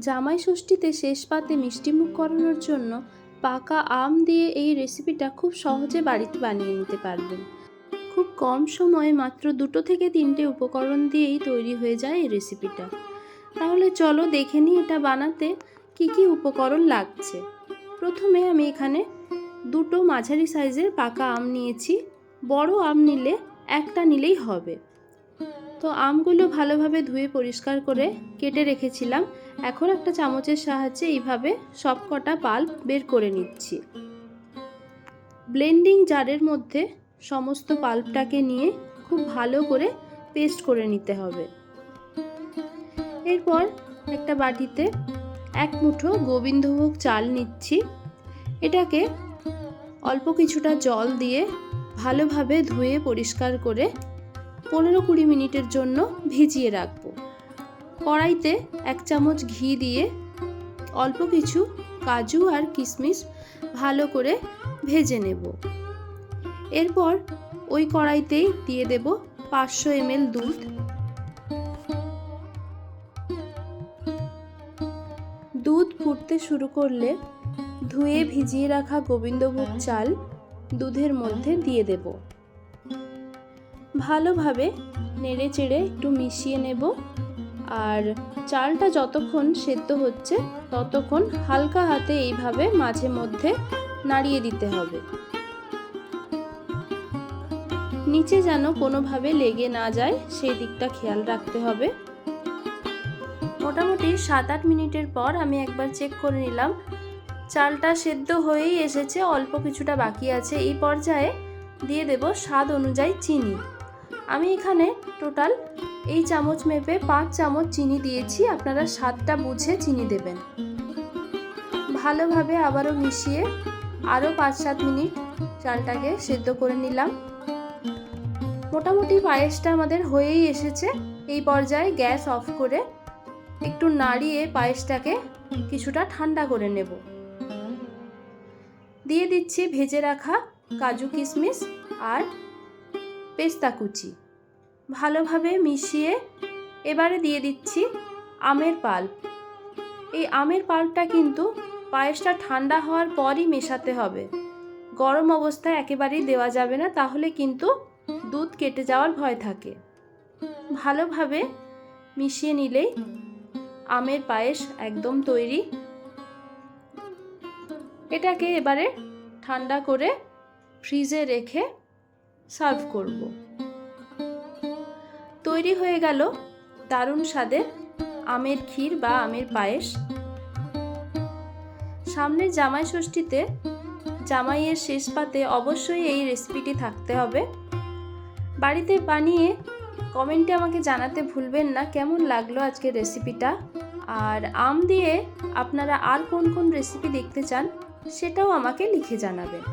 জামাই ষষ্ঠীতে শেষ পাতে মিষ্টিমুখ করানোর জন্য পাকা আম দিয়ে এই রেসিপিটা খুব সহজে বাড়িতে বানিয়ে নিতে পারবেন। খুব কম সময়ে মাত্র 2 থেকে 3টে উপকরণ দিয়েই তৈরি হয়ে যায় এই রেসিপিটা। তাহলে চলো দেখে নিই এটা বানাতে কি কি উপকরণ লাগছে। প্রথমে আমি এখানে 2টো মাঝারি সাইজের পাকা আম নিয়েছি। বড় আম নিলে একটা নিলেই হবে। তো আমগুলো ভালোভাবে ধুয়ে পরিষ্কার করে কেটে রেখেছিলাম। এখন একটা চামচের সাহায্যে এইভাবে সবকটা পাল্প বের করে নিচ্ছি। ব্লেন্ডিং জারের মধ্যে সমস্ত পাল্পটাকে নিয়ে খুব ভালো করে পেস্ট করে নিতে হবে। এরপর একটা বাটিতে 1 মুঠো গোবিন্দভোগ চাল নিচ্ছি। এটাকে অল্প কিছুটা জল দিয়ে ভালোভাবে ধুয়ে পরিষ্কার করে 15-20 মিনিটের জন্য ভিজিয়ে রাখবো। কড়াইতে 1 চামচ ঘি দিয়ে অল্প কিছু কাজু আর কিশমিশ ভালো করে ভেজে নেব। এরপর ওই কড়াইতেই দিয়ে দেব 500 ml দুধ। দুধ ফুটতে শুরু করলে ধুয়ে ভিজিয়ে রাখা গোবিন্দভোগ চাল দুধের মধ্যে দিয়ে দেব। ভালোভাবে নেড়ে চেড়ে একটু মিশিয়ে নেব। আর চালটা যতক্ষণ সেদ্ধ হচ্ছে ততক্ষণ হালকা হাতে এইভাবে মাঝে মধ্যে নাড়িয়ে দিতে হবে। নিচে যেন কোনোভাবে লেগে না যায় সেই দিকটা খেয়াল রাখতে হবে। মোটামুটি 7-8 মিনিটের পর আমি একবার চেক করে নিলাম। চালটা সেদ্ধ হয়েই এসেছে, অল্প কিছুটা বাকি আছে। এই পর্যায়ে দিয়ে দেব স্বাদ অনুযায়ী চিনি। আমি এখানে টোটাল এই চামচ মেপে 5 চামচ চিনি দিয়েছি। আপনারা স্বাদটা বুঝে চিনি দেবেন। ভালোভাবে আবারও মিশিয়ে আরও 5-7 মিনিট চালটাকে সেদ্ধ করে নিলাম। মোটামুটি পায়েসটা আমাদের হয়েই এসেছে। এই পর্যায়ে গ্যাস অফ করে একটু নাড়িয়ে পায়েসটাকে কিছুটা ঠান্ডা করে নেব। দিয়ে দিচ্ছি ভেজে রাখা কাজু কিশমিশ আর পেস্তা কুচি। ভালোভাবে মিশিয়ে এবারে দিয়ে দিচ্ছি আমের পাল্প। এই আমের পাল্পটা কিন্তু পায়েসটা ঠান্ডা হওয়ার পরই মেশাতে হবে। গরম অবস্থায় একেবারেই দেওয়া যাবে না, তাহলে কিন্তু দুধ কেটে যাওয়ার ভয় থাকে। ভালোভাবে মিশিয়ে নিলেই আমের পায়েস একদম তৈরি। এটাকে এবারে ঠান্ডা করে ফ্রিজে রেখে সার্ভ করব। তৈরি হয়ে গেল দারুণ স্বাদের আমের ক্ষীর বা আমের পায়েস। সামনের জামাই ষষ্ঠীতে জামাইয়ের শেষ পাতে অবশ্যই এই রেসিপিটি থাকতে হবে। বাড়িতে বানিয়ে কমেন্টে আমাকে জানাতে ভুলবেন না কেমন লাগলো আজকের রেসিপিটা। আর আম দিয়ে আপনারা আর কোন কোন রেসিপি দেখতে চান সেটাও আমাকে লিখে জানাবেন।